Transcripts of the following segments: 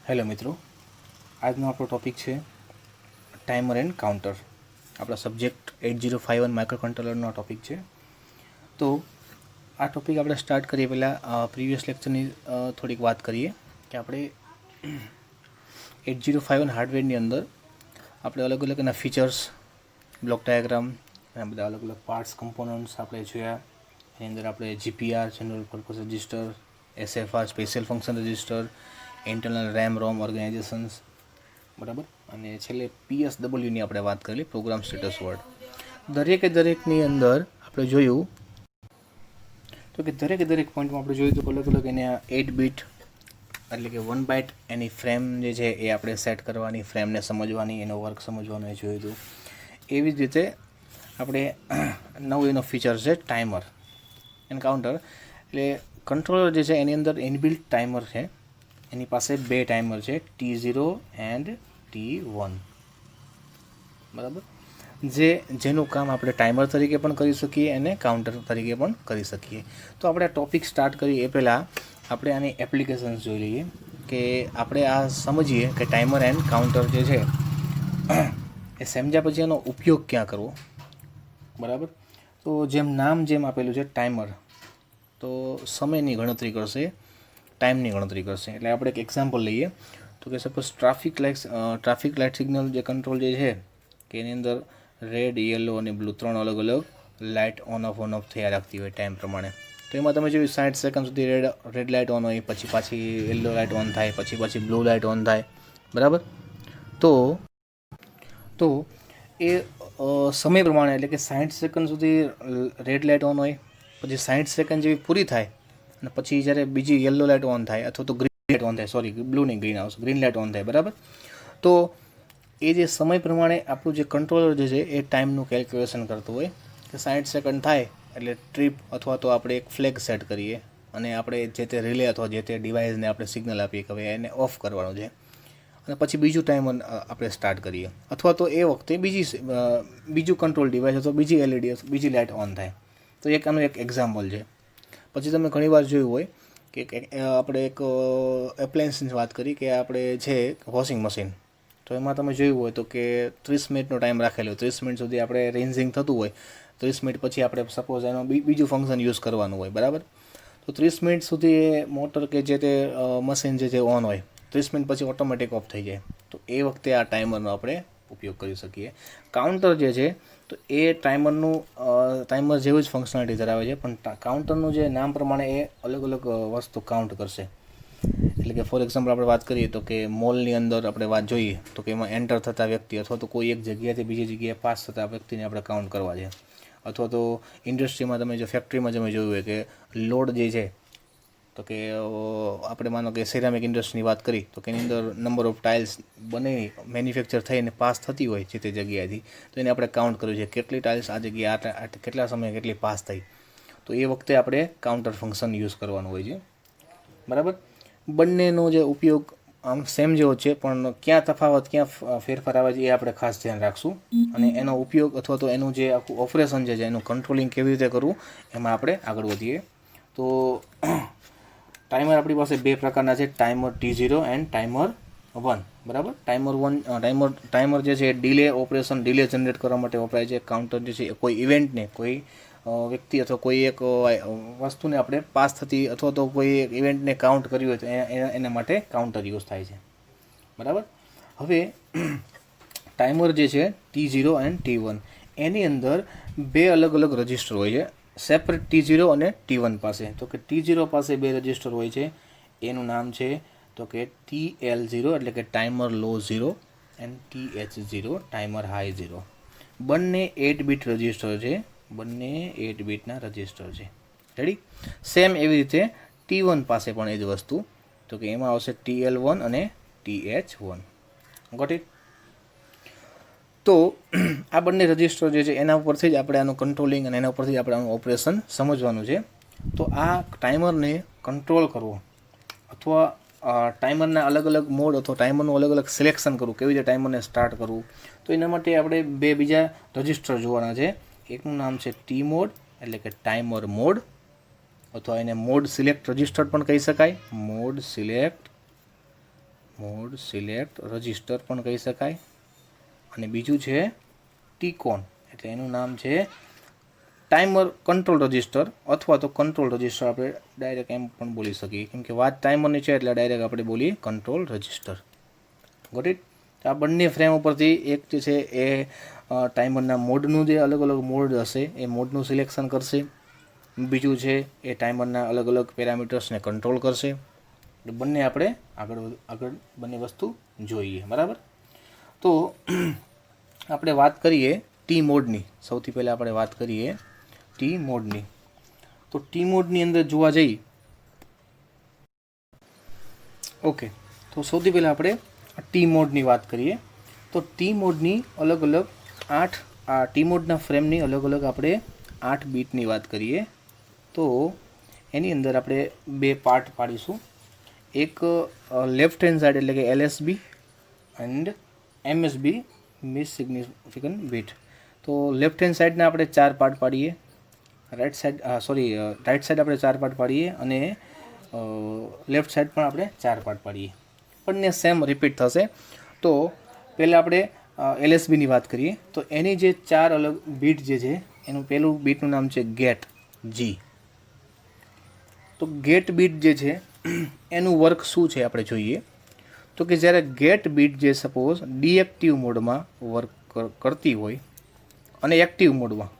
Hello મિત્રો, આજનો આપણો ટૉપિક છે ટાઈમર એન્ડ કાઉન્ટર. આપણા સબ્જેક્ટ 8051 માઇક્રો કંટ્રોલરનો ટૉપિક છે. તો આ ટૉપિક આપણે સ્ટાર્ટ કરીએ પહેલાં પ્રીવિયસ લેક્ચરની થોડીક વાત કરીએ કે આપણે 8051 હાર્ડવેરની અંદર આપણે અલગ અલગ એના ફીચર્સ, બ્લોક ડાયાગ્રામ, એના બધા અલગ અલગ પાર્ટ્સ, કમ્પોનન્ટ્સ આપણે જોયા. એની અંદર આપણે GPR general purpose register, SFR special function register, internal RAM ROM organisations, બરાબર, અને છેલ્લે PSWની આપણે વાત કરેલી, પ્રોગ્રામ સ્ટેટસ વર્ડ. દરેકની અંદર આપણે જોયું તો કે દરેક પોઈન્ટમાં આપણે જોયું તો અલગ અલગ એને 8 બીટ એટલે કે 1 બાઇટ એની ફ્રેમ જે છે એ આપણે સેટ કરવાની, ફ્રેમને સમજવાની, એનો વર્ક સમજવાનો એ જોયું હતું. એવી જ રીતે આપણે નવું એનો ફીચર છે ટાઈમર એન્ડ કાઉન્ટર. એટલે કંટ્રોલર જે છે એની અંદર ઇનબિલ્ટ ટાઈમર છે. એની પાસે બે ટાઈમર છે, T0 એન્ડ T1, બરાબર, જેનું કામ આપણે ટાઈમર તરીકે પણ કરી શકીએ અને કાઉન્ટર તરીકે પણ કરી શકીએ. તો આપણે આ ટૉપિક સ્ટાર્ટ કરીએ એ પહેલાં આપણે આની એપ્લિકેશન્સ જોઈ લઈએ કે આપણે આ સમજીએ કે ટાઈમર એન્ડ કાઉન્ટર જે છે એ સમજ્યા પછી એનો ઉપયોગ ક્યાં કરવો, બરાબર. તો નામ આપેલું છે ટાઈમર, તો સમયની ગણતરી કરશે, ટાઈમની ગણતરી કરશે. એટલે આપણે એક એક્ઝામ્પલ લઈએ તો કે સપોઝ ટ્રાફિક લાઇટ સિગ્નલ જે કંટ્રોલ જે છે કે એની અંદર રેડ, યલો અને બ્લુ 3 અલગ અલગ લાઇટ ઓન ઓફ થયા રાખતી હોય ટાઈમ પ્રમાણે. તો એમાં તમે જોયું 60 સેકન્ડ સુધી રેડ લાઇટ ઓન હોય, પછી પાછી યલો લાઇટ ઓન થાય, પછી બ્લુ લાઇટ ઓન થાય, બરાબર. તો એ સમય પ્રમાણે એટલે કે 60 સેકન્ડ સુધી રેડ લાઇટ ઓન હોય, પછી 60 સેકન્ડ જેવી પૂરી થાય અને પછી જ્યારે બીજી યલો લાઇટ ઓન થાય અથવા તો ગ્રીન લાઇટ ઓન થાય, બ્લુ નહીં, ગ્રીન લાઇટ ઓન થાય, બરાબર. તો એ જે સમય પ્રમાણે આપણું જે કંટ્રોલર જે છે એ ટાઈમનું કેલ્ક્યુલેશન કરતું હોય કે 60 સેકન્ડ થાય એટલે ટ્રીપ અથવા તો આપણે એક ફ્લેગ સેટ કરીએ અને આપણે જે તે રિલે અથવા જે તે ડિવાઇસને આપણે સિગ્નલ આપીએ કે ભાઈ એને ઓફ કરવાનું છે, અને પછી બીજું ટાઈમર આપણે સ્ટાર્ટ કરીએ, અથવા તો એ વખતે બીજું કંટ્રોલ ડિવાઇસ અથવા બીજી LED બીજી લાઇટ ઓન થાય. તો આનું એક એક્ઝામ્પલ છે. પછી તમે ઘણીવાર જોયું હોય કે આપણે એક એપ્લાયન્સની વાત કરી કે આપણે છે વોશિંગ મશીન. તો એમાં તમે જોયું હોય તો કે 30 મિનિટનો ટાઈમ રાખેલો હોય, 30 મિનિટ સુધી આપણે રેન્જિંગ થતું હોય, 30 મિનિટ પછી આપણે સપોઝ એનો બીજું ફંક્શન યુઝ કરવાનું હોય, બરાબર. તો 30 મિનિટ સુધી એ મોટર કે જે તે મશીન જે ઓન હોય, 30 મિનિટ પછી ઓટોમેટિક ઓફ થઈ જાય. તો એ વખતે આ ટાઈમરનો આપણે ઉપયોગ કરી શકીએ. કાઉન્ટર જે છે તો એ ટાઈમર જેવું જ ફંક્શનાલિટી ધરાવે છે, પણ કાઉન્ટરનું જે નામ પ્રમાણે એ અલગ અલગ વસ્તુ કાઉન્ટ કરશે. એટલે કે ફોર એક્ઝામ્પલ આપણે વાત કરીએ તો કે મોલની અંદર આપણે વાત જોઈએ તો કે એમાં એન્ટર થતા વ્યક્તિ અથવા તો કોઈ એક જગ્યાએથી બીજી જગ્યાએ પાસ થતા વ્યક્તિને આપણે કાઉન્ટ કરવા છે. અથવા તો ઇન્ડસ્ટ્રીમાં તમે જો ફેક્ટરીમાં તમે જોયું હોય કે લોડ જે છે તો કે આપણે માનો કે સિરામિક ઇન્ડસ્ટ્રીની વાત કરી તો કે એની અંદર નંબર ઓફ ટાઇલ્સ મેન્યુફેક્ચર થઈને પાસ થતી હોય જે તે જગ્યાએથી, તો એને આપણે કાઉન્ટ કર્યું છે કેટલી ટાઇલ્સ આ જગ્યાએ કેટલા સમયે કેટલી પાસ થઈ. તો એ વખતે આપણે કાઉન્ટર ફંક્શન યુઝ કરવાનું હોય છે, બરાબર. બંનેનો જે ઉપયોગ આમ સેમ જેવો છે, પણ ક્યાં તફાવત, ક્યાં ફેરફાર આવે છે એ આપણે ખાસ ધ્યાન રાખશું. અને એનો ઉપયોગ અથવા તો એનું જે આખું ઓપરેશન છે એનું કંટ્રોલિંગ કેવી રીતે કરવું એમાં આપણે આગળ વધીએ. તો ટાઈમર આપણી પાસે બે પ્રકારના છે, ટાઈમર T0 એન્ડ ટાઈમર 1, બરાબર. ટાઈમર જે છે ડિલે ઓપરેશન, ડિલે જનરેટ કરવા માટે વપરાય છે. કાઉન્ટર જે છે કોઈ ઇવેન્ટને, કોઈ વ્યક્તિ અથવા કોઈ એક વસ્તુને આપણે પાસ થતી અથવા તો કોઈ એક ઇવેન્ટને કાઉન્ટ કર્યું હોય તો એના માટે કાઉન્ટર યુઝ થાય છે, બરાબર. હવે ટાઈમર જે છે T0 એન્ડ T1 એની અંદર બે અલગ અલગ રજિસ્ટર હોય છે સેપરેટ T0 અને T1 પાસે. તો કે T0 પાસે બે રજિસ્ટર હોય છે, એનું નામ છે તો કે TL0 એટલે કે timer low 0 and TH0 timer high 0. બંને 8 બીટ રજિસ્ટર છે, બંને 8 બીટના રજિસ્ટર છે, રેડી. સેમ એવી રીતે T1 પાસે પણ એ જ વસ્તુ, તો કે એમાં આવશે TL1 અને TH1, ગોટ ઇટ. તો આ બંને રજિસ્ટર જે છે એના ઉપરથી જ આપણે આનું કંટ્રોલિંગ અને એના ઉપરથી આપણે આનું ઓપરેશન સમજવાનું છે. તો આ ટાઈમરને કંટ્રોલ કરવો અથવા ટાઈમરના અલગ અલગ મોડ અથવા ટાઈમરનું અલગ અલગ સિલેક્શન કરવું, કેવી રીતે ટાઈમરને સ્ટાર્ટ કરવું, તો એના માટે આપણે બે બીજા રજિસ્ટર જોવાના છે. એકનું નામ છે T મોડ એટલે કે ટાઈમર મોડ, અથવા એને મોડ સિલેક્ટ રજિસ્ટર પણ કહી શકાય, mode select mode select register પણ કહી શકાય. અને બીજું છે ટીકોન, એટલે એનું નામ છે ટાઈમર કંટ્રોલ રજિસ્ટર અથવા તો કંટ્રોલ રજિસ્ટર આપણે ડાયરેક્ટ એમ પણ બોલી શકીએ, કેમ કે વાત ટાઈમરની છે એટલે ડાયરેક્ટ આપણે બોલીએ કંટ્રોલ રજિસ્ટર. Got it. આ બંને ફ્રેમ ઉપરથી એક જે છે એ ટાઈમરના મોડનું જે અલગ અલગ મોડ હશે એ મોડનું સિલેક્શન કરશે. બીજું છે એ ટાઈમરના અલગ અલગ પેરામીટર્સને કંટ્રોલ કરશે. બંને આપણે આગળ બંને વસ્તુ જોઈએ, બરાબર. તો આપણે વાત કરીએ ટી મોડની. સૌથી પહેલાં આપણે વાત કરીએ ટી મોડની. તો ટી મોડની અંદર જોવા જઈએ, ઓકે, તો સૌથી પહેલાં આપણે ટી મોડની વાત કરીએ. તો ટી મોડની અલગ અલગ 8 ટી મોડના ફ્રેમની અલગ અલગ આપણે 8 બીટની વાત કરીએ. તો એની અંદર આપણે 2 પાર્ટ પાડીશું. એક લેફ્ટ હેન્ડ સાઈડ એટલે કે LSB and MSB, miss significant bit. તો લેફ્ટ હેન્ડ સાઈડના આપણે 4 પાર્ટ પાડીએ, રાઈટ સાઈડ આપણે 4 પાર્ટ પાડીએ અને લેફ્ટ સાઈડ પણ આપણે 4 પાર્ટ પાડીએ. બંને સેમ રિપીટ થશે. તો પહેલાં આપણે એલએસબીની વાત કરીએ. તો એની જે 4 અલગ બીટ જે છે, એનું પહેલું બીટનું નામ છે ગેટ, જી. તો ગેટ બીટ જે છે એનું વર્ક શું છે આપણે જોઈએ. તો કે જ્યારે ગેટ બીટ જે સપોઝ ડીએક્ટિવ મોડમાં વર્ક કરતી હોય અને એક્ટિવ મોડમાં,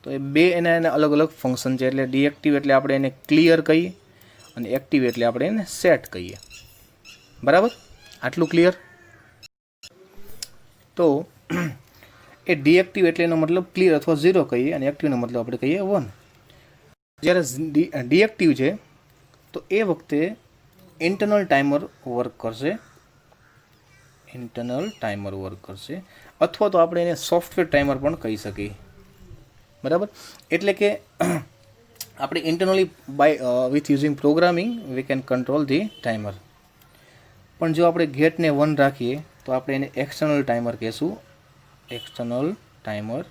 તો એ બે એના અલગ અલગ ફંક્શન છે. એટલે ડીએક્ટિવ એટલે આપણે એને ક્લિયર કહીએ અને એક્ટિવ એટલે આપણે એને સેટ કહીએ, બરાબર. આટલું ક્લિયર. તો એ ડીએક્ટિવ એટલે એનો મતલબ ક્લિયર અથવા 0 કહીએ અને એક્ટિવનો મતલબ આપણે કહીએ 1. જ્યારે ડીએક્ટિવ છે તો એ વખતે ઇન્ટરનલ ટાઈમર વર્ક કરશે, અથવા તો આપણે એને સોફ્ટવેર ટાઈમર પણ કહી શકીએ, બરાબર. એટલે કે આપણે internally with using programming we can control the timer. પણ જો આપણે ગેટને 1 રાખીએ તો આપણે એને એક્સટર્નલ ટાઈમર કહેશું, એક્સટર્નલ ટાઈમર,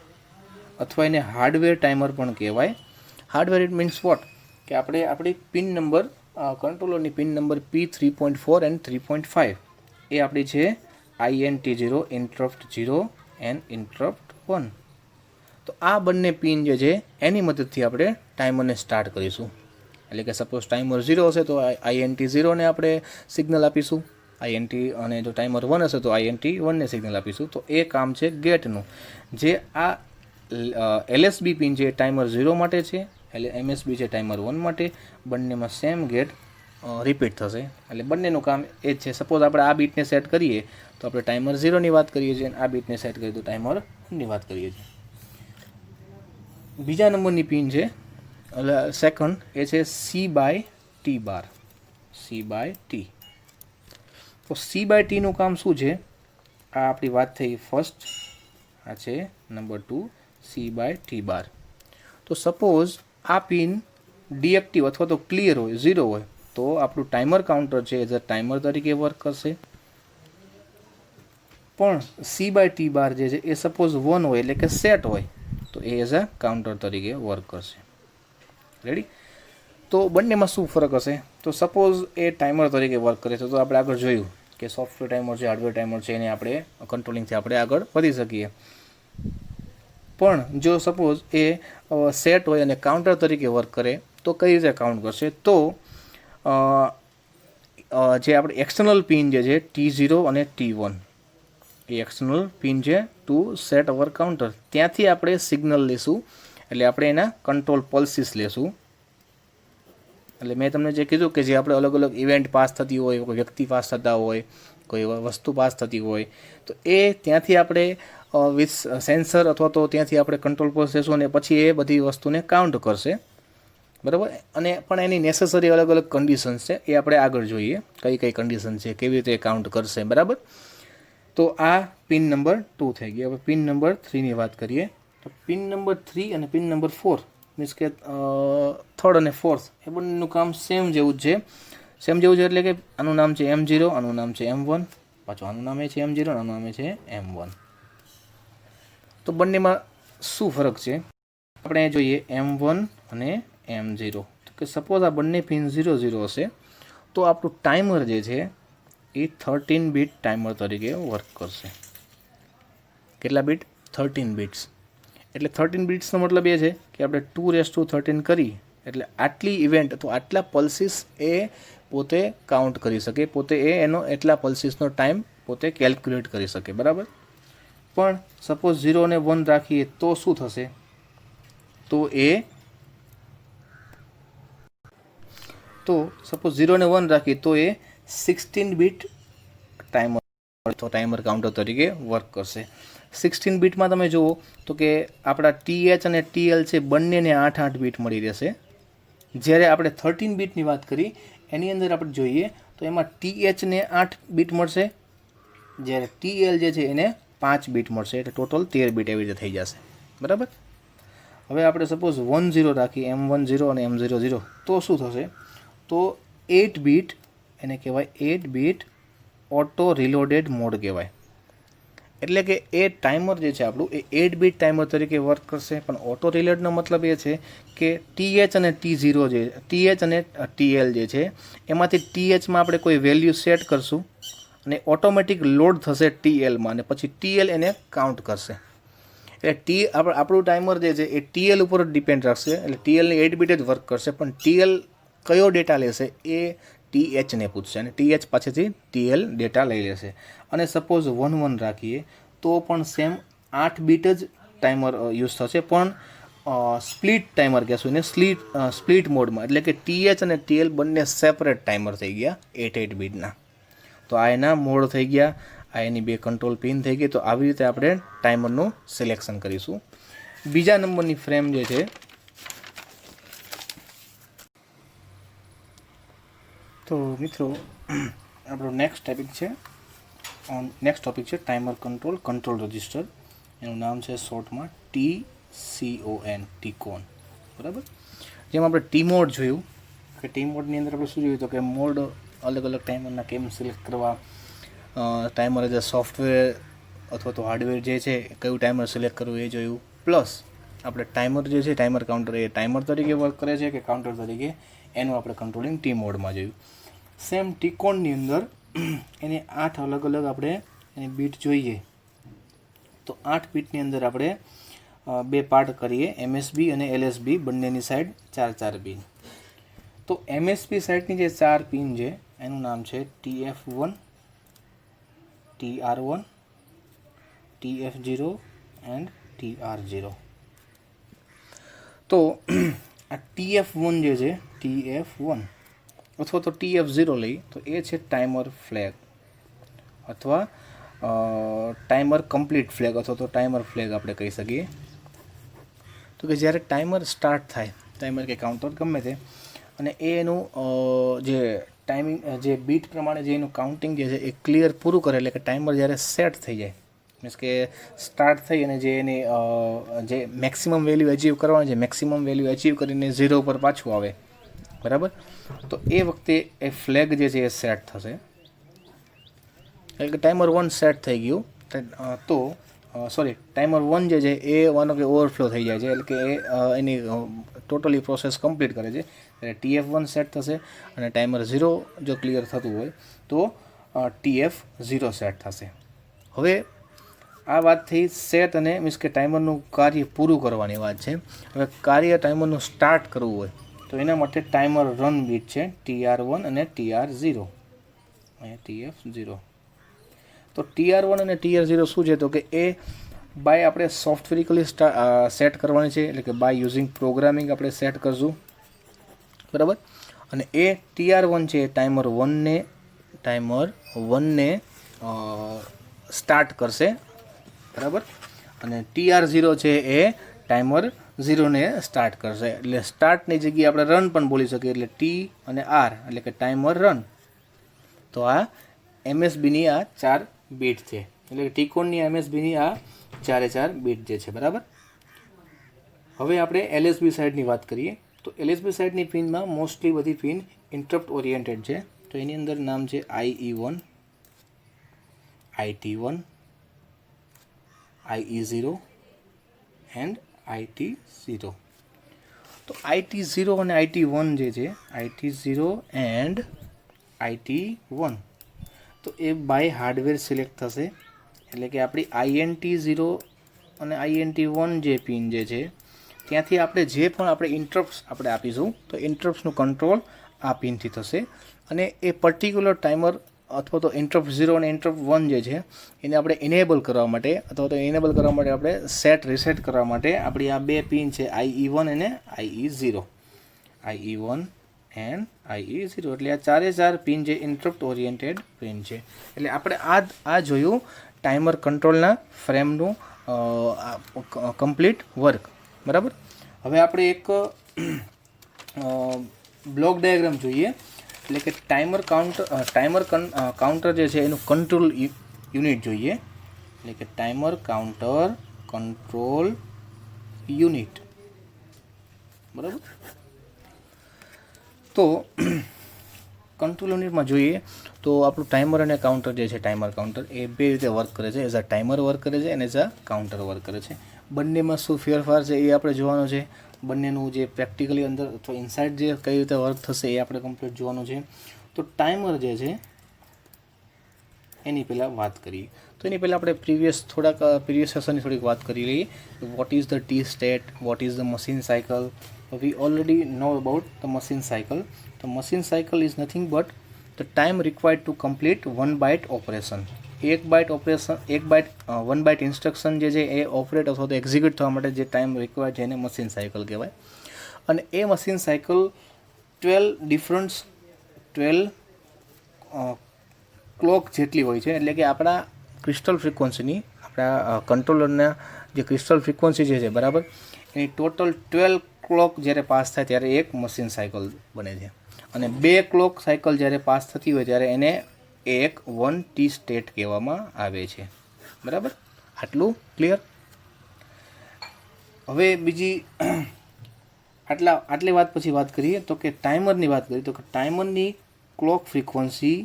અથવા એને હાર્ડવેર ટાઈમર પણ કહેવાય. હાર્ડવેર ઇટ મીન્સ વોટ, કે આપણે આપણી પિન નંબર, કંટ્રોલરની પિન નંબર P3.4 એન્ડ 3.5 એ આપણી છે INT0, ઇન્ટરપ્ટ 0 એન્ડ ઇન્ટરપ્ટ 1. તો આ બંને પિન જે છે એની મદદથી આપણે ટાઈમરને સ્ટાર્ટ કરીશું. એટલે કે સપોઝ ટાઈમર 0 હશે તો INT0 ને આપણે સિગ્નલ આપીશું, INT, અને જો ટાઈમર 1 હશે તો INT1 ને સિગ્નલ આપીશું. તો એ કામ છે ગેટનું. જે આ LSB પિન છે ટાઈમર 0 માટે છે, એટલે MSB છે ટાઈમર 1 માટે. બંનેમાં સેમ ગેટ રિપીટ થશે. એટલે બંનેનું કામ એ જ છે. સપોઝ આપણે આ બીટને સેટ કરીએ તો આપણે ટાઈમર 0ની વાત કરીએ છીએ, અને આ બીટને સેટ કરીએ તો ટાઈમર 1ની વાત કરીએ છીએ. બીજા નંબરની પિન છે સેકન્ડ, એ છે C/T બાર, C/T. તો C/Tનું કામ શું છે? આ આપણી વાત થઈ ફર્સ્ટ, આ છે નંબર 2 C/T બાર. તો સપોઝ આ પિન ડીએક્ટિવ અથવા તો ક્લિયર હોય, 0 હોય, તો આપણું ટાઈમર કાઉન્ટર છે એઝ અ ટાઈમર તરીકે વર્ક કરશે. પણ C/T બાર જે છે એ સપોઝ 1 હોય એટલે કે સેટ હોય તો એ એઝ અ કાઉન્ટર તરીકે વર્ક કરશે. રેડી. તો બંનેમાં શું ફરક હશે? તો સપોઝ એ ટાઈમર તરીકે વર્ક કરે છે તો આપણે આગળ જોયું કે સોફ્ટવેર ટાઈમર છે, હાર્ડવેર ટાઈમર છે, એને આપણે કંટ્રોલિંગથી આપણે આગળ વધી શકીએ. પણ જો સપોઝ એ સેટ હોય અને કાઉન્ટર તરીકે વર્ક કરે તો કઈ રીતે કાઉન્ટ કરશે? તો જે આપણે એક્સટર્નલ પિન જે છે T0 અને T1, એ એક્સટર્નલ પિન છે ટુ સેટ અવર કાઉન્ટર, ત્યાંથી આપણે સિગ્નલ લેશું. એટલે આપણે એના કંટ્રોલ પલ્સીસ લેશું. એટલે મેં તમને જે કીધું કે જે આપણે અલગ અલગ ઇવેન્ટ પાસ થતી હોય, કોઈ વ્યક્તિ પાસ થતા હોય, કોઈ વસ્તુ પાસ થતી હોય, તો એ ત્યાંથી આપણે વિથ સેન્સર અથવા તો ત્યાંથી આપણે કંટ્રોલ પલ્સ લેશું અને પછી એ બધી વસ્તુને કાઉન્ટ કરશે, બરાબર. અને પણ એની નેસેસરી અલગ અલગ કન્ડિશન્સ છે, એ આપણે આગળ જોઈએ કઈ કઈ કન્ડિશન છે, કેવી રીતે કાઉન્ટ કરશે, બરાબર. તો આ પિન નંબર 2 થઈ ગઈ. હવે પિન નંબર 3ની વાત કરીએ. તો પિન નંબર 3 અને પિન નંબર 4 મીન્સ કે થર્ડ અને ફોર્થ એ બંનેનું કામ સેમ જેવું જ છે. એટલે કે આનું નામ છે M0, આનું નામ છે M1, પાછું આનું નામ છે M0, આનું નામ છે M1. તો બંનેમાં શું ફરક છે આપણે જોઈએ M1 અને M0. તો કે સપોઝ આ બંને પિન 0 0 હશે તો આપણું ટાઈમર જે છે એ 13 બીટ ટાઈમર તરીકે વર્ક કરશે. કેટલા બીટ? 13 બીટ્સ. એટલે 13 બીટ્સનો મતલબ એ છે કે આપણે 2⁻13 કરી એટલે આટલી ઇવેન્ટ તો આટલા પલ્સીસ એ પોતે કાઉન્ટ કરી શકે, પોતે એનો એટલા પલ્સીસનો ટાઈમ પોતે કેલ્ક્યુલેટ કરી શકે. બરાબર. પણ સપોઝ 0 અને 1 રાખીએ તો શું થશે? તો સપોઝ 0 અને 1 રાખીએ તો એ 16 બીટ ટાઈમર કાઉન્ટર તરીકે વર્ક કરશે. 16 બીટમાં તમે જુઓ તો કે આપણા TH અને TL છે બંનેને 8 બીટ મળી રહેશે. જ્યારે આપણે 13 બીટની વાત કરી એની અંદર આપણે જોઈએ તો એમાં THને 8 બીટ મળશે, જ્યારે TL જે છે એને 5 બીટ મળશે, એટલે ટોટલ 13 બીટ એવી રીતે થઈ જશે. બરાબર. હવે આપણે સપોઝ 10 રાખીએ, M10 અને M00, તો શું થશે? તો 8 બીટ એને કહેવાય 8 બીટ ઓટો રિલોડેડ મોડ કહેવાય. એટલે કે એ ટાઈમર જે છે આપણું એ 8 બીટ ટાઈમર તરીકે વર્ક કરશે. પણ ઓટો રિલોડનો મતલબ એ છે કે TH અને T0 જે TH અને TL જે છે એમાંથી THમાં આપણે કોઈ વેલ્યુ સેટ કરશું અને ઓટોમેટિક લોડ થશે TLમાં અને પછી TL એને કાઉન્ટ કરશે. એટલે આપણું ટાઈમર જે છે એ TL ઉપર જ ડિપેન્ડ રાખશે. એટલે TLની 8 બીટ જ વર્ક કરશે, પણ TL કયો ડેટા લેશે એ THને પૂછશે અને TH પાસેથી TL ડેટા લઈ લેશે. અને સપોઝ 1 રાખીએ તો પણ સેમ 8 બીટ જ ટાઈમર યુઝ થશે, પણ સ્પ્લિટ ટાઈમર કહેશું એને, સ્પ્લિટ મોડમાં. એટલે કે TH અને TL બંને સેપરેટ ટાઈમર થઈ ગયા 8 બીટના. તો આ એના મોડ થઈ ગયા, આ એની 2 કંટ્રોલ પિન થઈ ગઈ. તો આવી રીતે આપણે ટાઈમરનું સિલેક્શન કરીશું. બીજા નંબરની ફ્રેમ જે છે, તો મિત્રો આપણો નેક્સ્ટ ટોપિક છે ટાઈમર કંટ્રોલ રજિસ્ટર. એનું નામ છે શોર્ટમાં TCON, ટીકોન. બરાબર. જેમ આપણે ટી મોડ જોયું કે ટી મોડની અંદર આપણે શું જોયું તો કે મોડ અલગ અલગ ટાઈમરના કેમ સિલેક્ટ કરવા, ટાઈમર એઝ અ સોફ્ટવેર અથવા તો હાર્ડવેર જે છે કયું ટાઈમર સિલેક્ટ કરવું એ જોયું. પ્લસ આપણે ટાઈમર જે છે ટાઈમર કાઉન્ટર એ ટાઈમર તરીકે વર્ક કરે છે કે કાઉન્ટર તરીકે, એનું આપણે કંટ્રોલિંગ ટી મોડમાં જોયું. સેમ ટીકોનની અંદર એને 8 અલગ અલગ આપણે એની બીટ જોઈએ. તો 8 બીટની અંદર આપણે 2 પાર્ટ કરીએ, MSB અને LSB બંનેની સાઈડ 4 પિન. તો MSB સાઈડની જે 4 પિન છે એનું નામ છે TF1, TR1, TF0 and TR0. તો આ TF1 જે છે TF1 અથવા તો TF0 લઈ તો એ છે ટાઈમર ફ્લેગ અથવા ટાઈમર કમ્પ્લીટ ફ્લેગ અથવા તો ટાઈમર ફ્લેગ આપણે કહી શકીએ. તો કે જ્યારે ટાઈમર સ્ટાર્ટ થાય, ટાઈમર કે કાઉન્ટર ગમે તે, અને એનું જે ટાઈમિંગ જે બીટ પ્રમાણે જે એનું કાઉન્ટિંગ જે છે એ ક્લિયર પૂરું કરે, એટલે કે ટાઈમર જ્યારે સેટ થઈ જાય, મીન્સ કે સ્ટાર્ટ થઈ અને જે એની જે મેક્સિમમ વેલ્યુ અચીવ કરવાની છે, મેક્સિમમ વેલ્યુ અચીવ કરીને 0 ઉપર પાછું આવે. બરાબર. તો એ વખતે એ ફ્લેગ જે છે એ સેટ થશે. એટલે કે ટાઈમર 1 સેટ થઈ ગયું તો ટાઈમર 1 જે છે એ માનો કે ઓવરફ્લો થઈ જાય છે, એટલે કે એની ટોટલી પ્રોસેસ કમ્પ્લીટ કરે છે. એટલે TF1 સેટ થશે અને ટાઈમર 0 જો ક્લિયર થતું હોય તો TF0 સેટ થશે. હવે આ વાત થઈ સેટ અને મીન્સ કે ટાઈમરનું કાર્ય પૂરું કરવાની વાત છે. હવે ટાઈમરનું સ્ટાર્ટ કરવું હોય તો એના માટે ટાઈમર રન બીટ છે TR1 અને TR0, અહીંયા TF0. તો TR1 અને TR0 શું છે તો કે એ બાય આપણે સોફ્ટવેરિકલી સેટ કરવાની છે, એટલે કે બાય યુઝિંગ પ્રોગ્રામિંગ આપણે સેટ કરશું. બરાબર. અને એ TR1 છે ટાઈમર 1ને સ્ટાર્ટ કરશે. બરાબર. અને TR0 છે એ ટાઈમર 0ને સ્ટાર્ટ કરશે. એટલે સ્ટાર્ટની જગ્યાએ આપણે રન પણ બોલી શકીએ, એટલે T અને R એટલે કે ટાઈમર રન. તો આ MSBની આ 4 બીટ છે, એટલે કે ટીકોનની MSBની આ 4 બીટ જે છે. બરાબર. હવે આપણે LSB સાઈડની વાત કરીએ તો LSB સાઈડની પિનમાં મોસ્ટલી બધી પિન ઇન્ટરપ્ટ ઓરિએન્ટેડ છે. તો એની અંદર નામ છે IE1, IT1, IE0 and IT0. તો IT0 અને IT1 જે છે, IT0 એન્ડ IT1 તો એ બાય હાર્ડવેર સિલેક્ટ થશે, એટલે કે આપણી INT0 અને INT1 જે પિન જે છે ત્યાંથી આપણે જે પણ આપણે ઇન્ટરપ્ટ્સ આપણે આપીશું તો ઇન્ટરપ્ટ્સનું કંટ્રોલ આ પિનથી થશે, અને એ પર્ટિક્યુલર ટાઈમર અથવા તો ઇન્ટરપ્ટ 0 અને ઇન્ટરપ્ટ 1 જે છે એને આપણે ઇનેબલ કરવા માટે અથવા તો ઇનેબલ કરવા માટે આપણે સેટ રિસેટ કરવા માટે આપણી આ બે પિન છે IE1 અને IE0, IE1 એન્ડ IE0, એટલે આ ચારે ચાર પિન જે ઇન્ટરપ્ટ ઓરિએન્ટેડ પિન છે. એટલે આપણે આ જોયું ટાઈમર કંટ્રોલના ફ્રેમનું કમ્પ્લીટ વર્ક, બરાબર. હવે આપણે એક બ્લોક ડાયાગ્રામ જોઈએ, એટલે કે ટાઈમર કાઉન્ટર જે છે એનું કંટ્રોલ યુનિટ જોઈએ, એટલે કે ટાઈમર કાઉન્ટર કંટ્રોલ યુનિટ, બરાબર. તો કંટ્રોલ યુનિટમાં જોઈએ તો આપણું ટાઈમર અને કાઉન્ટર જે છે, ટાઈમર કાઉન્ટર એ બે રીતે વર્ક કરે છે. એઝ અ ટાઈમર વર્ક કરે છે અને એઝ અ કાઉન્ટર વર્ક કરે છે. બંનેમાં શું ફેરફાર છે એ આપણે જોવાનું છે. બંનેનું જે પ્રેક્ટિકલી અંદર અથવા ઇનસાઇડ જે કઈ રીતે વર્ક થશે એ આપણે કમ્પ્લીટ જોવાનું છે. તો ટાઈમર જે છે એની પહેલાં વાત કરીએ તો એની પહેલાં આપણે પ્રીવિયસ સેશનની થોડીક વાત કરી લઈએ. What is the T state, what is the machine cycle. We already know about the machine cycle. The machine cycle is nothing but the time required to complete one byte operation. એક byte instruction જે છે એ operate અથવા તો execute થવા માટે જે time required છે એને મશીન સાયકલ કહેવાય. અને એ મશીન સાયકલ 12 ક્લોક જેટલી હોય છે, એટલે કે આપણા ક્રિસ્ટલ ફ્રિકવન્સીની, આપણા કંટ્રોલરના જે ક્રિસ્ટલ ફ્રિકવન્સી જે છે, બરાબર, એની ટોટલ 12 ક્લોક જ્યારે પાસ થાય ત્યારે એક મશીન સાયકલ બને છે. અને 2 ક્લોક સાયકલ જ્યારે પાસ થતી હોય ત્યારે એને એક 1T સ્ટેટ કહેવામાં આવે છે, બરાબર. આટલું ક્લિયર. હવે બીજી આટલી વાત પછી વાત કરીએ તો કે ટાઈમરની વાત કરીએ તો કે ટાઈમરની ક્લોક ફ્રીક્વન્સી,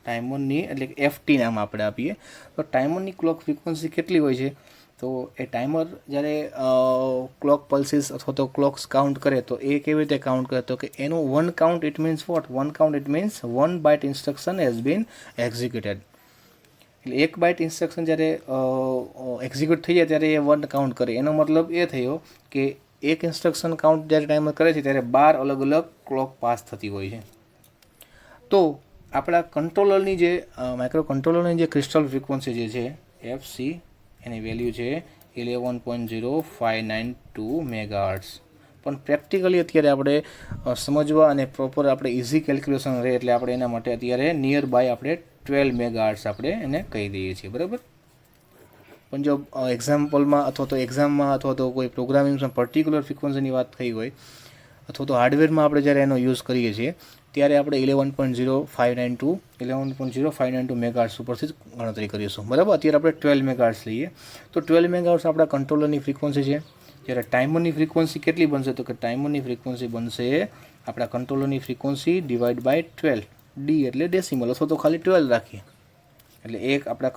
એટલે કે FT નામ આપણે આપીએ તો ટાઈમરની ક્લોક ફ્રીક્વન્સી કેટલી હોય છે. તો એ ટાઈમર જ્યારે ક્લોક પલ્સીસ અથવા તો ક્લોક્સ કાઉન્ટ કરે તો એ કેવી રીતે કાઉન્ટ કરે તો કે એનું 1 count it means what, 1 count it means 1 byte instruction has been executed. એટલે 1 બાઇટ ઇન્સ્ટ્રક્શન જ્યારે એક્ઝિક્યુટ થઈ જાય ત્યારે એ 1 કાઉન્ટ કરે. એનો મતલબ એ થયો કે એક ઇન્સ્ટ્રક્શન કાઉન્ટ જ્યારે ટાઈમર કરે છે ત્યારે 12 અલગ અલગ ક્લોક પાસ થતી હોય છે. તો આપણા કંટ્રોલરની જે માઇક્રો કંટ્રોલરની જે ક્રિસ્ટલ ફ્રીક્વન્સી જે છે FC, એની વેલ્યુ છે 11.0592 મેગાહર્ટ્ઝ. પણ પ્રેક્ટિકલી અત્યારે આપણે સમજવા અને પ્રોપર આપણે ઇઝી કેલ્ક્યુલેશન રહે એટલે આપણે એના માટે અત્યારે નિયર બાય આપણે 12 મેગાહર્ટ્ઝ આપણે એને કહી દઈએ છીએ, બરાબર. પણ જો એક્ઝામ્પલમાં અથવા તો એક્ઝામમાં અથવા તો કોઈ પ્રોગ્રામિંગમાં પર્ટિક્યુલર ફ્રીક્વન્સીની વાત થઈ હોય અથવા તો હાર્ડવેરમાં આપણે જ્યારે એનો યુઝ કરીએ છીએ ત્યારે આપણે 11.0592 મેગાહર્ટ્ઝ ઉપરથી જ ગણતરી કરીશું, બરાબર. અત્યારે આપણે 12 મેગાહર્ટ્ઝ લઈએ તો 12 મેગાહર્ટ્ઝ આપણા કંટ્રોલરની ફ્રીક્વન્સી છે. જ્યારે ટાઈમરની ફ્રીક્વન્સી કેટલી બનશે તો કે ટાઈમરની ફ્રીક્વન્સી બનશે આપણા કંટ્રોલરની ફ્રીક્વન્સી ડિવાઈડ બાય 12, ડી એટલે ડેસિમલ અથવા તો ખાલી 12 રાખીએ એટલે એક આપણા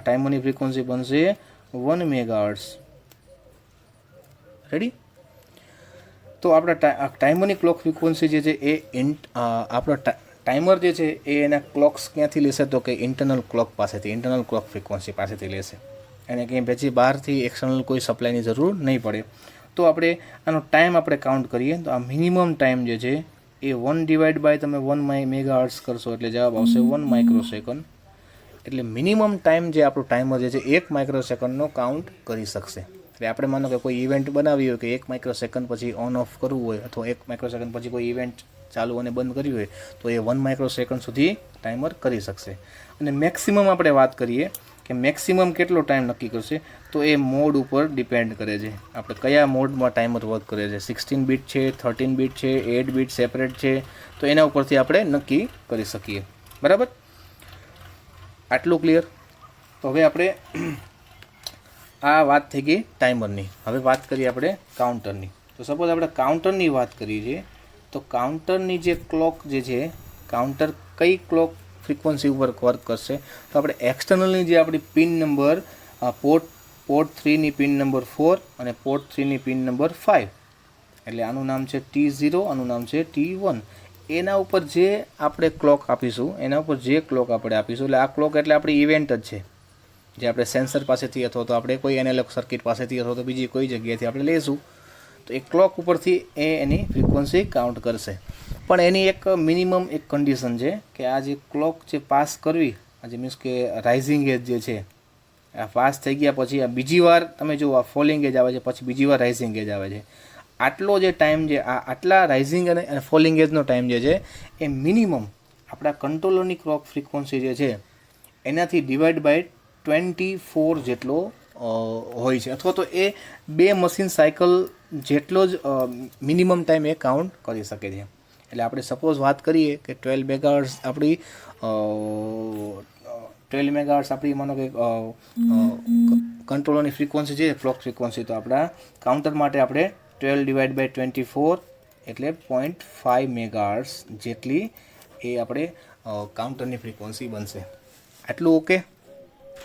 ટાઈમરની ફ્રીક્વન્સી બનશે 1 મેગાહર્ટ્ઝ. રેડી. તો આપણા ટાઈમરની ક્લોક ફ્રીક્વન્સી જે છે એ આપણો ટાઈમર જે છે એ એના ક્લોક્સ ક્યાંથી લેશે તો કે ઇન્ટરનલ ક્લોક પાસેથી, ઇન્ટરનલ ક્લોક ફ્રીક્વન્સી પાસેથી લેશે. એને કંઈ પછી બહારથી એક્સટર્નલ કોઈ સપ્લાયની જરૂર નહીં પડે. તો આપણે આનો ટાઈમ આપણે કાઉન્ટ કરીએ તો આ મિનિમમ ટાઈમ જે છે એ 1 ડિવાઈડ બાય તમે 1 મેગાહર્ટ્ઝ કરશો એટલે જવાબ આવશે 1 માઇક્રોસેકન્ડ. એટલે મિનિમમ ટાઈમ જે આપણું ટાઈમર જે છે 1 માઇક્રોસેકન્ડનો કાઉન્ટ કરી શકશે. એટલે આપણે માનો કે કોઈ ઇવેન્ટ બનાવી હોય કે 1 માઇક્રોસેકન્ડ પછી ઓન ઓફ કરવું હોય અથવા 1 માઇક્રોસેકન્ડ પછી કોઈ ઇવેન્ટ ચાલુ અને બંધ કરવી હોય તો એ 1 માઇક્રોસેકન્ડ સુધી ટાઈમર કરી શકશે. અને મેક્સિમમ આપણે વાત કરીએ કે મેક્સિમમ કેટલો ટાઈમ નક્કી કરશે તો એ મોડ ઉપર ડિપેન્ડ કરે છે. આપણે કયા મોડમાં ટાઈમર વર્ક કરે છે, 16 બીટ છે, 13 બીટ છે, 8 બીટ સેપરેટ છે, તો એના ઉપરથી આપણે નક્કી કરી શકીએ, બરાબર. આટલું ક્લિયર. તો હવે આપણે આ વાત થઈ ગઈ ટાઈમરની. હવે વાત કરીએ આપણે કાઉન્ટરની. તો સપોઝ આપણે કાઉન્ટરની વાત કરીએ છીએ તો કાઉન્ટરની જે ક્લોક જે છે, કાઉન્ટર કઈ ક્લોક ફ્રીક્વન્સી ઉપર વર્ક કરશે તો આપણે એક્સટર્નલની જે આપણી પિન નંબર પોર્ટ 3ની પિન નંબર 4 અને પોર્ટ 3ની પિન નંબર 5, એટલે આનું નામ છે T0, આનું નામ છે T1. એના ઉપર જે આપણે ક્લોક આપીશું, એટલે આ ક્લોક એટલે આપણી ઇવેન્ટ જ છે, જે આપણે સેન્સર પાસેથી અથવા તો આપણે કોઈ એનાલોગ સર્કિટ પાસેથી અથવા તો બીજી કોઈ જગ્યાએથી આપણે લઈશું, તો એ ક્લોક ઉપરથી એ એની ફ્રીક્વન્સી કાઉન્ટ કરશે. પણ એની એક મિનિમમ એક કન્ડિશન છે કે આ જે ક્લોક જે પાસ કરવી, આ જે મીન્સ કે રાઇઝિંગ એજ જે છે, આ પાસ થઈ ગયા પછી આ બીજી વાર તમે જુઓ આ ફોલિંગ એજ આવે છે, પછી બીજી વાર રાઇઝિંગ એજ આવે છે. આટલો જે ટાઈમ છે, આટલા રાઇઝિંગ અને ફોલિંગ એજનો ટાઈમ જે છે એ મિનિમમ આપણા કંટ્રોલરની ક્લોક ફ્રીક્વન્સી જે છે એનાથી ડિવાઈડ બાય 24 જેટલો હોય છે, અથવા તો એ 2 મશીન સાયકલ જેટલો જ મિનિમમ ટાઈમ એ કાઉન્ટ કરી શકે છે. એટલે આપણે સપોઝ વાત કરીએ કે 12 મેગાહર્ટ્ઝ આપણી 12 મેગાહર્ટ્ઝ આપણી માનો કે કંટ્રોલરની ફ્રીક્વન્સી છે, ક્લોક ફ્રીક્વન્સી, તો આપણા કાઉન્ટર માટે આપણે 12 ડિવાઈડ બાય 24 એટલે 0.5 મેગાહર્ટ્ઝ જેટલી એ આપણે કાઉન્ટરની ફ્રીક્વન્સી બનશે. આટલું ઓકે?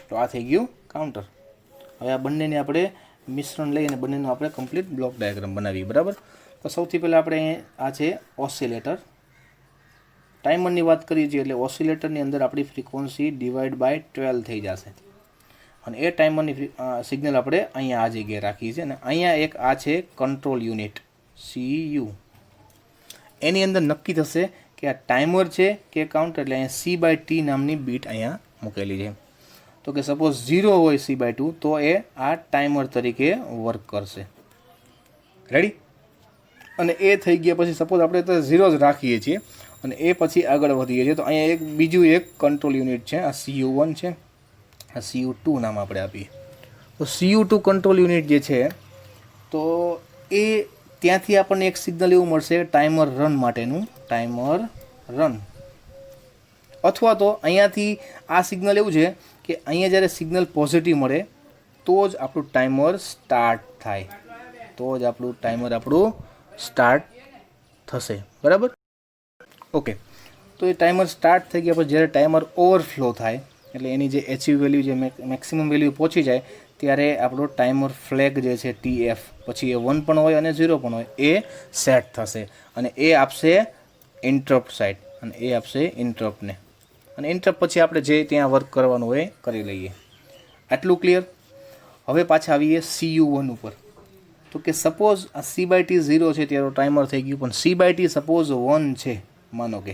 તો આ થઈ ગયું કાઉન્ટર. હવે આ બંનેને આપણે મિશ્રણ લઈ અને બંનેનો આપણે કમ્પ્લીટ બ્લોક ડાયાગ્રામ બનાવીએ. બરાબર? તો સૌથી પહેલાં આપણે આ છે ઓસિલેટર. ટાઈમરની વાત કરીએ છીએ એટલે ઓસિલેટરની અંદર આપણી ફ્રીક્વન્સી ડિવાઈડ બાય 12 થઈ જશે, અને એ ટાઈમરની સિગ્નલ આપણે અહીંયા આ જગ્યાએ રાખીએ છીએ. અને અહીંયા એક આ છે કંટ્રોલ યુનિટ CU. એની અંદર નક્કી થશે કે આ ટાઈમર છે કે કાઉન્ટર, એટલે અહીંયા C/T નામની બીટ અહીંયા મૂકેલી છે. તો કે સપોઝ 0 હોય C/2 તો એ આ ટાઈમર તરીકે વર્ક કરશે. રેડી? અને એ થઈ ગયા પછી સપોઝ આપણે તો 0 જ રાખીએ છીએ અને એ પછી આગળ વધીએ છીએ, તો અહીંયા એક બીજું એક કંટ્રોલ યુનિટ છે, આ CU1 છે, આ CU2 નામ આપણે આપીએ. તો CU2 કંટ્રોલ યુનિટ જે છે, તો એ ત્યાંથી આપણને એક સિગ્નલ એવું મળશે ટાઈમર રન માટેનું, ટાઈમર રન. અથવા તો અહીંયાથી આ સિગ્નલ એવું છે કે અહીંયા જ્યારે સિગ્નલ પોઝિટિવ મળે તો જ આપણું ટાઈમર સ્ટાર્ટ થાય, તો જ આપણું ટાઈમર સ્ટાર્ટ થશે. બરાબર? ઓકે. તો એ ટાઈમર સ્ટાર્ટ થઈ ગયા પછી જ્યારે ટાઈમર ઓવરફ્લો થાય, એટલે એની જે એચિવ વેલ્યુ જે મેક્સિમમ વેલ્યુ પહોંચી જાય, ત્યારે આપણો ટાઈમર ફ્લેગ જે છે TF, પછી એ 1 પણ હોય અને 0 પણ હોય, એ સેટ થશે અને એ આપશે ઇન્ટરપ્ટ સાઇડ, અને એ આપશે ઇન્ટરપ્ટને, અને ઇન્ટરપ્ટ પછી આપણે જે ત્યાં વર્ક કરવાનું હોય કરી લઈએ. આટલું ક્લિયર? હવે પાછા આવીએ CU1 ઉપર. તો કે સપોઝ આ C/T 0 છે ત્યારે ટાઈમર થઈ ગયું, પણ C/T સપોઝ 1 છે માનો કે,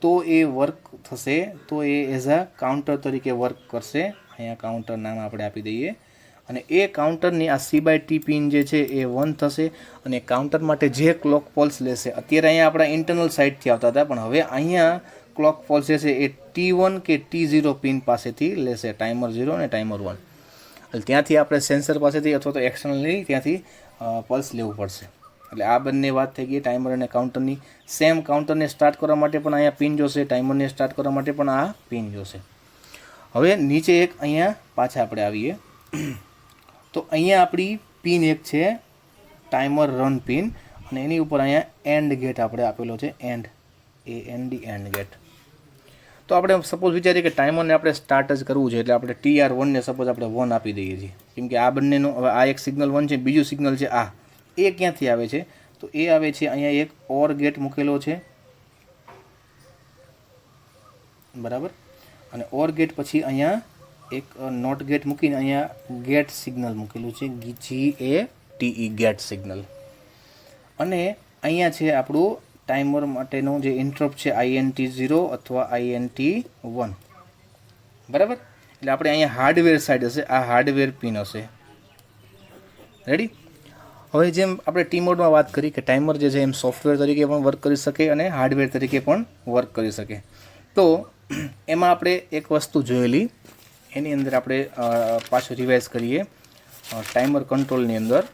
તો એ વર્ક થશે, તો એ એઝ અ કાઉન્ટર તરીકે વર્ક કરશે. અહીંયા કાઉન્ટર નામ આપણે આપી દઈએ, અને એ કાઉન્ટરની આ C/T પિન જે છે એ 1 થશે, અને કાઉન્ટર માટે જે ક્લોક પોલ્સ લેશે, અત્યારે અહીંયા આપણા ઇન્ટરનલ સાઇડથી આવતા હતા, પણ હવે અહીંયા ક્લોક પોલ્સ જે છે એ T1 કે T0 પિન પાસેથી લેશે, ટાઈમર 0 અને ટાઈમર 1. એટલે ત્યાંથી આપણે સેન્સર પાસેથી અથવા તો એક્સટર્નલી ત્યાંથી પલ્સ લેવું પડશે. એટલે આ બંને વાત થઈ ગઈ ટાઈમર અને કાઉન્ટરની. સેમ કાઉન્ટરને સ્ટાર્ટ કરવા માટે પણ અહીંયા પિન જોશે, ટાઈમરને સ્ટાર્ટ કરવા માટે પણ આ પિન જોશે. હવે નીચે એક અહીંયા પાછા આપણે આવીએ, તો અહીંયા આપણી પિન એક છે ટાઈમર રન પિન, અને એની ઉપર અહીંયા એન્ડ ગેટ આપણે આપેલો છે, એન્ડ ગેટ. તો આપણે સપોઝ વિચારીએ કે ટાઈમરને આપણે સ્ટાર્ટ જ કરવું છે, એટલે આપણે TR1 ને સપોઝ આપણે 1 આપી દઈએ છીએ, કેમ કે આ બંનેનો હવે આ એક સિગ્નલ 1 છે, બીજું સિગ્નલ છે આ, એ ક્યાંથી આવે છે? તો એ આવે છે અહીંયા એક ઓર ગેટ મૂકેલો છે. બરાબર? અને ઓર ગેટ પછી અહીંયા એક નોટ ગેટ મૂકીને અહીંયા ગેટ સિગ્નલ મૂકેલું છે, GATE, ગેટ સિગ્નલ. અને અહીંયા છે આપણું ટાઈમર માટેનું જે ઇન્ટરપ્ટ છે INT0 અથવા INT1. બરાબર? એટલે આપણે અહીંયા હાર્ડવેર સાઈડ હશે, આ હાર્ડવેર પિન હશે. રેડી? હવે જેમ આપણે ટી મોડમાં વાત કરી કે ટાઈમર જે છે એમ સોફ્ટવેર તરીકે પણ વર્ક કરી શકે અને હાર્ડવેર તરીકે પણ વર્ક કરી શકે. તો એમાં આપણે એક વસ્તુ જોયેલી, એની અંદર આપણે પાછું રિવાઇઝ કરીએ ટાઈમર કંટ્રોલની અંદર.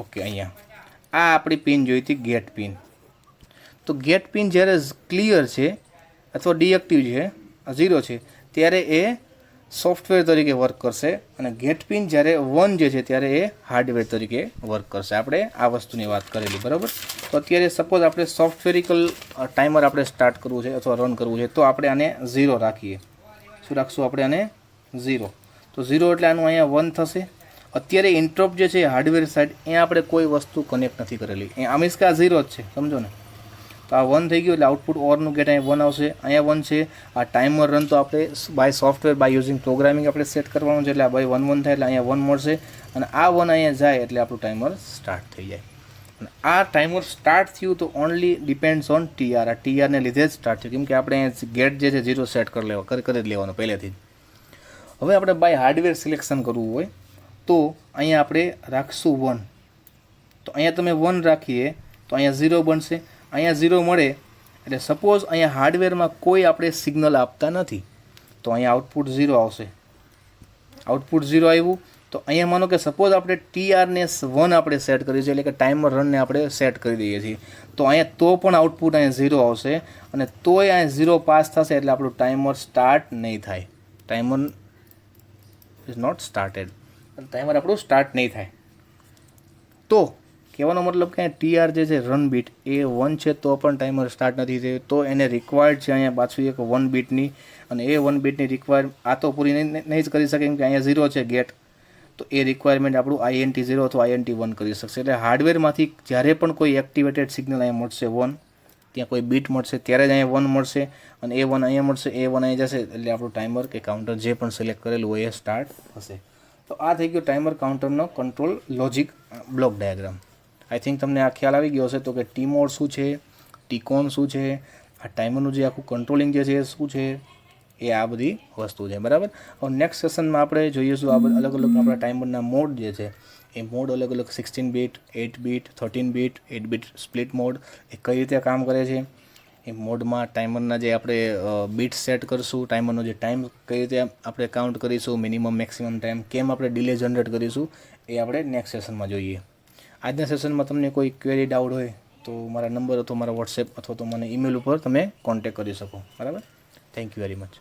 ઓકે, અહીંયા આ આપણી પિન જોઈ હતી ગેટ પિન. તો ગેટ પિન જ્યારે ક્લિયર છે અથવા ડીએક્ટિવ છે, 0 છે, ત્યારે એ સોફ્ટવેર તરીકે વર્ક કરશે, અને ગેટ પિન જ્યારે 1 જે છે ત્યારે એ હાર્ડવેર તરીકે વર્ક કરશે. આપણે આ વસ્તુની વાત કરેલી. બરાબર? તો અત્યારે સપોઝ આપણે સોફ્ટવેરિકલ ટાઈમર આપણે સ્ટાર્ટ કરવું છે અથવા રન કરવું છે, તો આપણે આને 0 રાખીએ. શું રાખશું આપણે આને? 0. તો 0 એટલે આનું અહીંયા 1 થશે. અત્યારે ઇન્ટરપ્ટ જે છે હાર્ડવેર સાઇડ, અહીંયા આપણે કોઈ વસ્તુ કનેક્ટ નથી કરેલી, આ મીન્સ કે આ 0 જ છે, સમજો ને. તો તો આ 1 થઈ ગયું એટલે આઉટપુટ ઓરનું ગેટ અહીંયા 1 આવશે, અહીંયા 1 છે. આ ટાઈમર રન તો આપણે by software by using programming આપણે સેટ કરવાનું છે, એટલે આ બાય 1 1 થાય એટલે અહીંયા 1 મળશે, અને આ 1 અહીંયા જાય એટલે આપણું ટાઈમર સ્ટાર્ટ થઈ જાય. અને આ ટાઈમર સ્ટાર્ટ થયું તો ઓનલી ડિપેન્ડ્સ ઓન ટીઆર. આ ટીઆરને લીધે જ સ્ટાર્ટ થયું, કેમ કે આપણે અહીંયા ગેટ જે છે 0 સેટ કરી જ લેવાનો પહેલેથી જ. હવે આપણે બાય હાર્ડવેર સિલેક્શન કરવું હોય તો અહીંયા આપણે રાખશું 1. તો અહીંયા તમે 1 રાખીએ તો અહીંયા 0 બનશે, અહીંયા 0 મળે એટલે સપોઝ અહીંયા હાર્ડવેરમાં કોઈ આપણે સિગ્નલ આપતા નથી તો અહીંયા આઉટપુટ 0 આવશે. આઉટપુટ 0 આવ્યું તો અહીંયા માનો કે સપોઝ આપણે ટીઆરને 1 આપણે સેટ કર્યું છે, એટલે કે ટાઈમર રનને આપણે સેટ કરી દઈએ છીએ, તો અહીંયા તો પણ આઉટપુટ અહીંયા 0 આવશે, અને તોય અહીંયા 0 પાસ થશે એટલે આપણું ટાઈમર સ્ટાર્ટ નહીં થાય. Timer is not started, timer આપણું સ્ટાર્ટ નહીં થાય. તો કહેવાનો મતલબ કે ટીઆર જે છે રન બીટ એ 1 છે તો પણ ટાઈમર સ્ટાર્ટ નથી થયું, તો એને રિક્વાયર્ડ છે અહીંયા પાછું એક 1 બીટની, અને એ 1 બીટની રિક્વાયર આ તો પૂરી નહીં જ કરી શકે, કેમ કે અહીંયા 0 છે ગેટ, તો એ રિક્વાયરમેન્ટ આપણું INT0 અથવા INT1 કરી શકશે. એટલે હાર્ડવેરમાંથી જ્યારે પણ કોઈ એક્ટિવેટેડ સિગ્નલ અહીંયા મળશે 1, ત્યાં કોઈ બીટ મળશે ત્યારે જ અહીંયા 1 મળશે, અને એ 1 અહીંયા મળશે, એ 1 અહીંયા જશે એટલે આપણું ટાઈમર કે કાઉન્ટર જે પણ સિલેક્ટ કરેલું હોય એ સ્ટાર્ટ થશે. તો આ થઈ ગયો ટાઈમર કાઉન્ટરનો control logic block diagram. I think તમને આ ખ્યાલ આવી ગયો હશે તો કે ટી મોડ શું છે, ટીકોન શું છે, આ ટાઈમરનું જે આખું કંટ્રોલિંગ જે છે એ શું છે, એ આ બધી વસ્તુ છે, બરાબર. હવે નેક્સ્ટ સેશનમાં આપણે જોઈશું આ અલગ અલગ આપણા ટાઈમરના મોડ જે છે એ મોડ અલગ અલગ 16 bit, 8 bit, 13 bit, 8 bit split mode એ કઈ રીતે કામ કરે છે. એ મોડમાં ટાઈમરના જે આપણે બીટ સેટ કરશું, ટાઈમરનો જે ટાઈમ કઈ રીતે આપણે કાઉન્ટ કરીશું, મિનિમમ મેક્સિમમ ટાઈમ કેમ આપણે ડિલે જનરેટ કરીશું, એ આપણે નેક્સ્ટ સેશનમાં જોઈએ. આજના સેશનમાં તમને કોઈ ક્વેરી ડાઉટ હોય તો મારા નંબર અથવા મારા વોટ્સએપ અથવા તો મને ઈમેલ ઉપર તમે કોન્ટેક્ટ કરી શકો, બરાબર. Thank you very much.